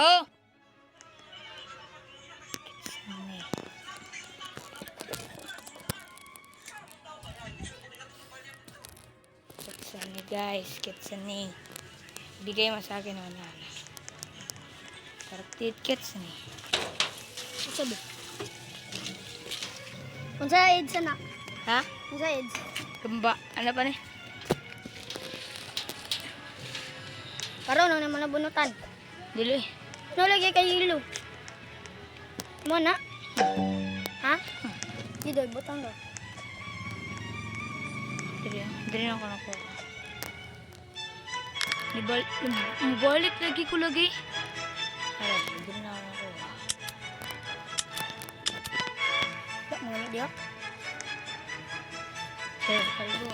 Oh! Kitsune. Kitsune guys, kitsune. Bigay mo sa akin wala. Corrupted kitsune. Sabi. Unsa AIDS na? Ha? Unsa AIDS? Gamba. Ano pa ni? Karon na naman nabunutan. Dili. No lagi kay ilo. Mo na? Ha? Dito butang do. Dili. Dili na ako nakuha. Mubalik lagi ko lagi. Aray, dili na ako nakuha. Ba mo ni dia? Sir, kalbo.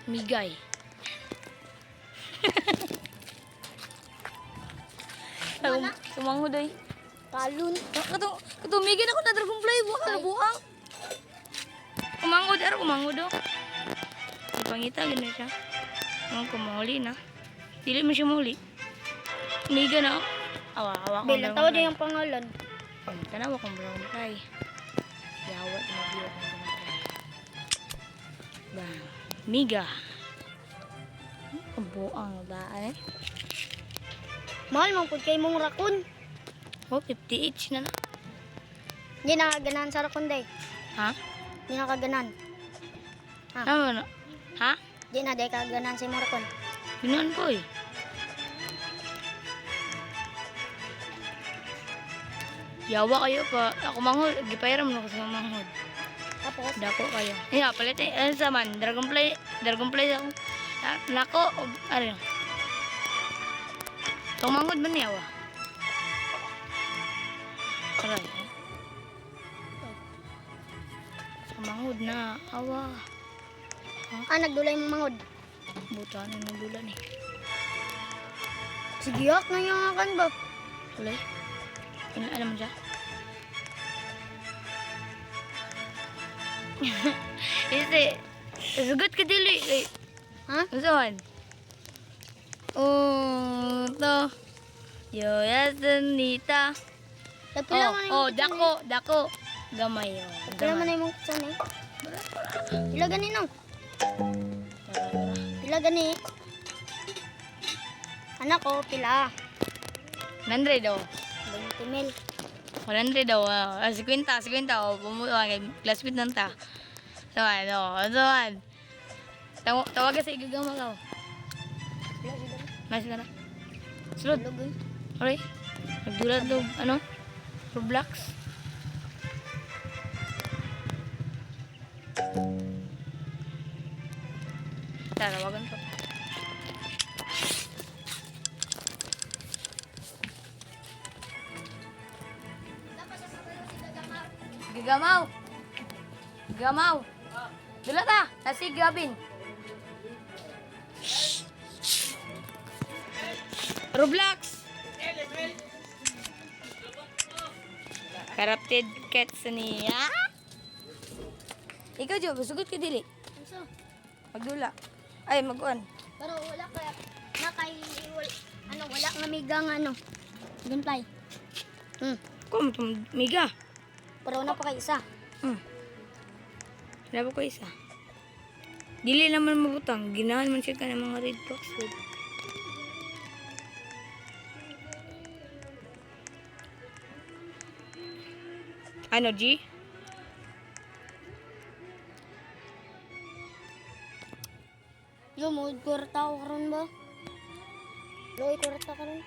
Migay. Sumangod ay. Talon. Katumigin ako na dragonfly. Buha ka na buhang. Kumangod oh. Ipangita, gano'n siya. Ang kumahuli na. Dili mo siya mahuli. Miga na. Awa ko. Bilang tawad yung pangalan. Tanawa kong dragonfly. Yawat na biyo kong dragonfly. Bang. Miga. Kabuang daan eh. Mahal mo pud kay mong rakun. Oh, 50 each na na. Di na kaganan sa rakun day. Ha? Di na kaganan. Ano na? Ha? Di na day kaganan sa mong rakun. Ginoon ko eh. Yawa kayo pa. Ako manghod. Gipairam na ako sa manghod. Tapos Dako kayo. Yeah, palit eh. Ano sa man? Dragonfly ako. Nako. Ano? Tumangod man niya wa. Aray. Tumangod na. Awa. nagdulay mong mangod. Buta na ng bulan eh. Sige yak na yung akan ba? Kulay. Alam mo siya? Isi. Sugot ka dili. Ha? Saan? To. Yasunita. Pila man Oh, dako. Gamay yun. Pila man yung kutsan eh. Pila gani no? Pila gani? Anak ko, pila. 100 daw. 20 mil. 100 daw. 50. Pumuha kay classmate nang ta. Saan? Tawagan sa igagama ka. Pila sila. Mas na. Sulod. Lugoy. Alright. Nagdulad log, Roblox. Tawagan ko. Gamaw. Dula ta. Nasi Gabin. Roblox. Corrupted cats niya. Ikaw jo, sugot ka dili. Ano? Magdula. Ay, mag-on. Pero wala kaya wala nga migang gunplay. Kom, miga. Pero na pa kay isa. Wala ko isa. Dili naman mabutang. Ginahan man siya ka ng mga red box. Ano, G? Yo, mo kurta ko karon ba? Loy kurta karon.